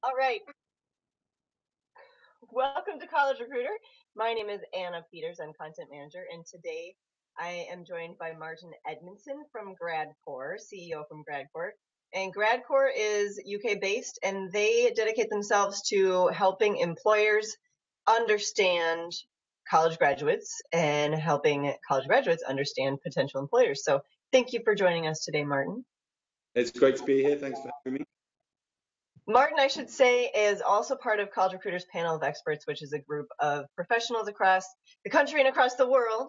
All right. Welcome to College Recruiter. My name is Anna Peters. I'm content manager, and today I am joined by Martin Edmondson from Gradcore, CEO from Gradcore. And Gradcore is UK based, and they dedicate themselves to helping employers understand college graduates and helping college graduates understand potential employers. So thank you for joining us today, Martin. It's great to be here. Thanks for having me. Martin, I should say, is also part of College Recruiter's panel of experts, which is a group of professionals across the country and across the world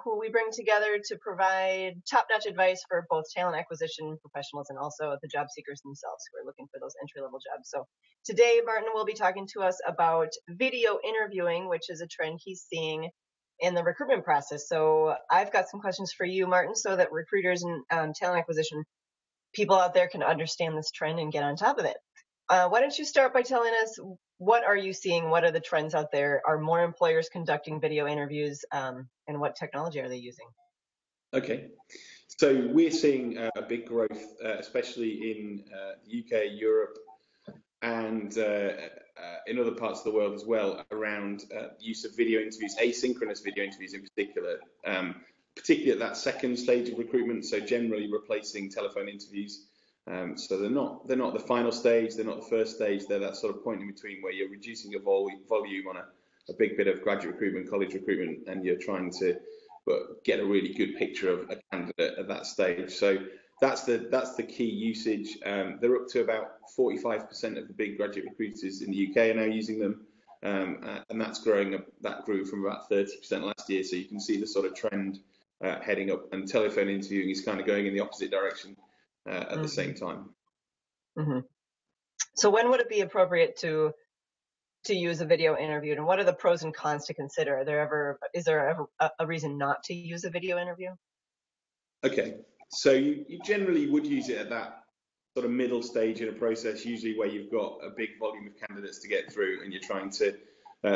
who we bring together to provide top-notch advice for both talent acquisition professionals and also the job seekers themselves who are looking for those entry-level jobs. So today, Martin will be talking to us about video interviewing, which is a trend he's seeing in the recruitment process. So I've got some questions for you, Martin, so that recruiters and talent acquisition people out there can understand this trend and get on top of it. Why don't you start by telling us what are you seeing? What are the trends out there? Are more employers conducting video interviews, and what technology are they using? Okay, so we're seeing a big growth, especially in the UK, Europe, and in other parts of the world as well, around use of video interviews, asynchronous video interviews in particular, particularly at that second stage of recruitment. So generally replacing telephone interviews. So they're not the final stage, they're not the first stage, they're that sort of point in between where you're reducing your volume on a big bit of graduate recruitment, college recruitment, and you're trying to get a really good picture of a candidate at that stage. So that's the key usage. They're up to about 45% of the big graduate recruiters in the UK are now using them, and that's growing. That grew from about 30% last year. So you can see the sort of trend heading up, and telephone interviewing is kind of going in the opposite direction. At the same time. Mm-hmm. So when would it be appropriate to use a video interview, and what are the pros and cons to consider? Is there ever a reason not to use a video interview? Okay, so you generally would use it at that sort of middle stage in a process, usually where you've got a big volume of candidates to get through, and you're trying to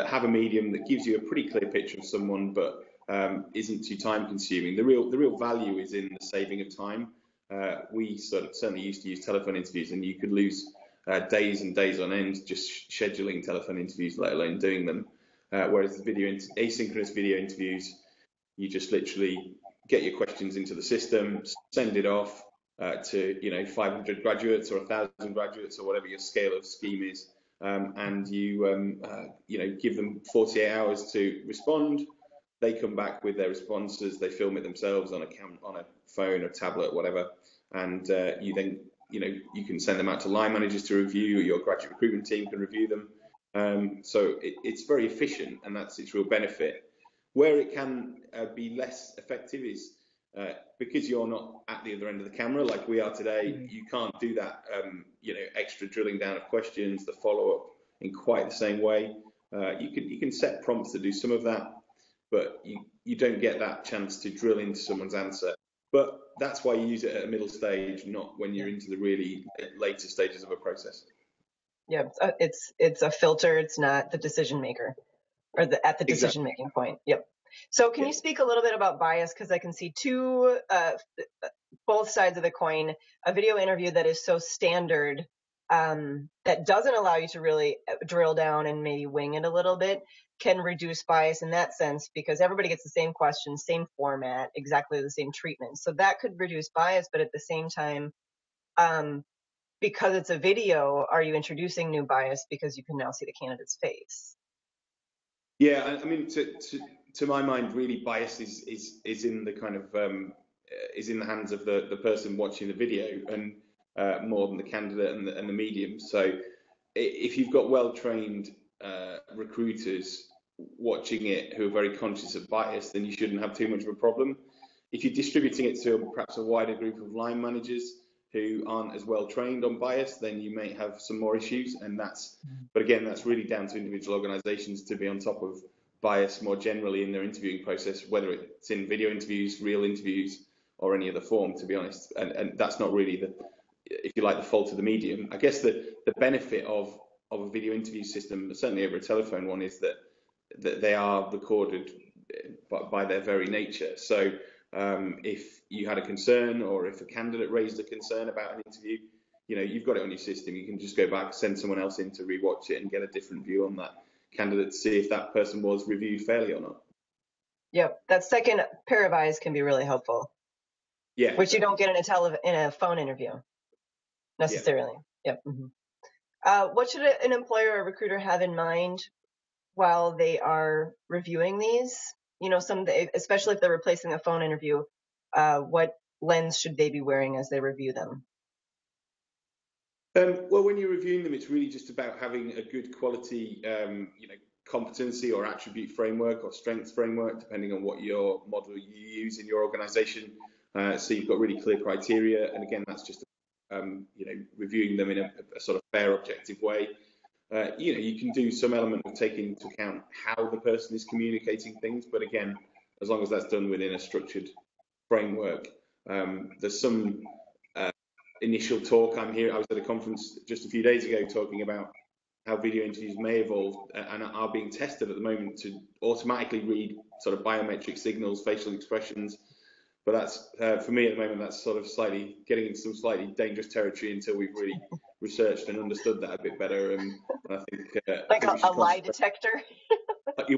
have a medium that gives you a pretty clear picture of someone, but isn't too time consuming. The real value is in the saving of time. We certainly used to use telephone interviews, and you could lose days and days on end just scheduling telephone interviews, let alone doing them. Whereas the asynchronous video interviews, you just literally get your questions into the system, send it off to 500 graduates or 1,000 graduates or whatever your scale of scheme is, and you give them 48 hours to respond. They come back with their responses. They film it themselves on a phone or tablet, whatever, and you then you can send them out to line managers to review, or your graduate recruitment team can review them. So it's very efficient, and that's its real benefit. Where it can be less effective is because you're not at the other end of the camera like we are today. You can't do that extra drilling down of questions, the follow up in quite the same way. You can set prompts to do some of that, but you don't get that chance to drill into someone's answer. But that's why you use it at a middle stage, not when you're into the really later stages of a process. Yeah, it's a filter. It's not the decision maker, or at the decision making point. Yep. So can you speak a little bit about bias? Because I can see both sides of the coin. A video interview that is so standard, that doesn't allow you to really drill down and maybe wing it a little bit, can reduce bias in that sense, because everybody gets the same questions, same format, exactly the same treatment. So that could reduce bias, but at the same time, because it's a video, are you introducing new bias because you can now see the candidate's face? Yeah, I mean, to my mind, really, bias is in the kind of is in the hands of the person watching the video, and more than the candidate and the medium. So if you've got well-trained recruiters watching it who are very conscious of bias, then you shouldn't have too much of a problem. If you're distributing it to perhaps a wider group of line managers who aren't as well trained on bias, then you may have some more issues. But again, that's really down to individual organizations to be on top of bias more generally in their interviewing process, whether it's in video interviews, real interviews, or any other form, to be honest. And that's not really if you like, the fault of the medium. I guess the benefit of a video interview system, certainly over a telephone one, is that they are recorded by their very nature. So if you had a concern, or if a candidate raised a concern about an interview, you've got it on your system. You can just go back, send someone else in to rewatch it and get a different view on that candidate to see if that person was reviewed fairly or not. Yep, that second pair of eyes can be really helpful. Yeah, which you don't get in a phone interview necessarily. Yeah. Yep. Mm-hmm. What should an employer or recruiter have in mind while they are reviewing these? Especially if they're replacing a phone interview, what lens should they be wearing as they review them? Well, when you're reviewing them, it's really just about having a good quality, competency or attribute framework or strengths framework, depending on what your model you use in your organization. So you've got really clear criteria. And again, that's just, reviewing them in a sort of fair, objective way. You can do some element of taking into account how the person is communicating things. But again, as long as that's done within a structured framework, there's some initial talk. I was at a conference just a few days ago talking about how video interviews may evolve and are being tested at the moment to automatically read sort of biometric signals, facial expressions. But that's, for me at the moment, that's sort of getting into some slightly dangerous territory until we've really researched and understood that a bit better. And I think like a lie detector.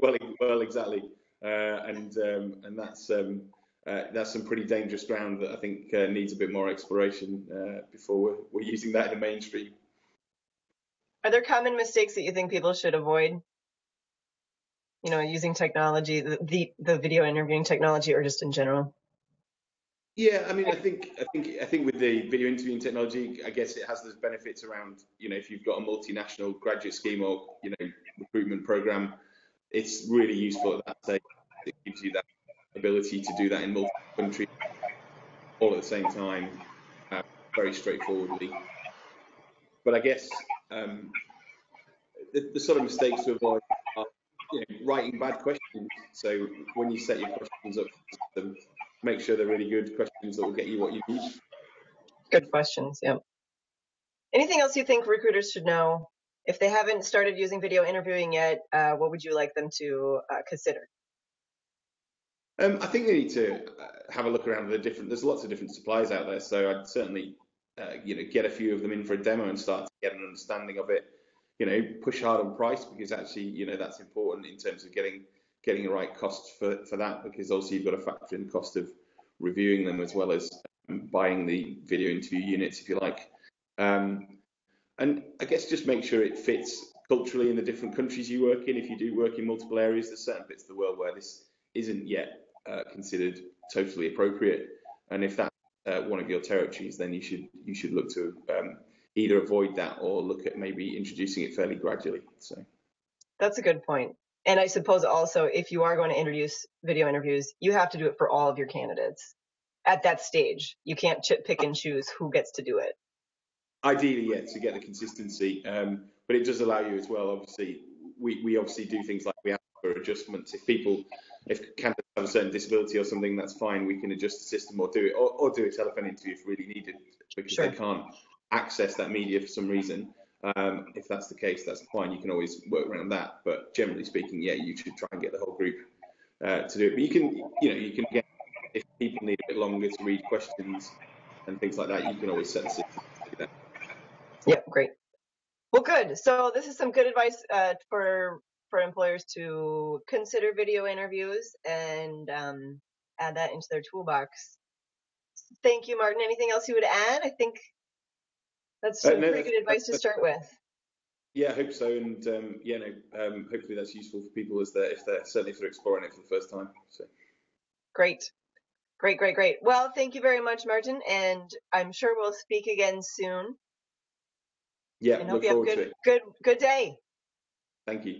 Well, exactly. And that's some pretty dangerous ground that I think needs a bit more exploration before we're using that in the mainstream. Are there common mistakes that you think people should avoid? Using technology, the video interviewing technology, or just in general? Yeah, I mean, I think with the video interviewing technology, I guess it has those benefits around, if you've got a multinational graduate scheme or, recruitment program, it's really useful at that stage. It gives you that ability to do that in multiple countries all at the same time, very straightforwardly. But I guess the sort of mistakes to avoid are, writing bad questions. So when you set your questions up, make sure they're really good questions that will get you what you need. Good questions, yeah. Anything else you think recruiters should know? If they haven't started using video interviewing yet, what would you like them to consider? I think they need to have a look around there's lots of different suppliers out there. So I'd certainly, get a few of them in for a demo and start to get an understanding of it. Push hard on price because actually, that's important in terms of getting the right cost for that, because also you've got to factor in the cost of reviewing them as well as buying the video interview units, if you like. And I guess just make sure it fits culturally in the different countries you work in. If you do work in multiple areas, there's certain bits of the world where this isn't yet considered totally appropriate. And if that's one of your territories, then you should look to either avoid that or look at maybe introducing it fairly gradually. So that's a good point. And I suppose also, if you are going to introduce video interviews, you have to do it for all of your candidates at that stage. You can't pick and choose who gets to do it. Ideally, yeah, to get the consistency. But it does allow you as well. Obviously, we obviously do things like we ask for adjustments. If candidates have a certain disability or something, that's fine. We can adjust the system or do it, or do a telephone interview if really needed, because they can't access that media for some reason. If that's the case, that's fine. You can always work around that. But generally speaking, yeah, you should try and get the whole group to do it. But you can get, if people need a bit longer to read questions and things like that, you can always set the system to do that. Yeah, great. Well, good. So this is some good advice for employers to consider video interviews and add that into their toolbox. Thank you, Martin. Anything else you would add? I think that's some pretty good advice to start with. Yeah, I hope so. And hopefully that's useful for people if they're exploring it for the first time. So great. Well, thank you very much, Martin, and I'm sure we'll speak again soon. Yeah, and hope you have a good day. Thank you.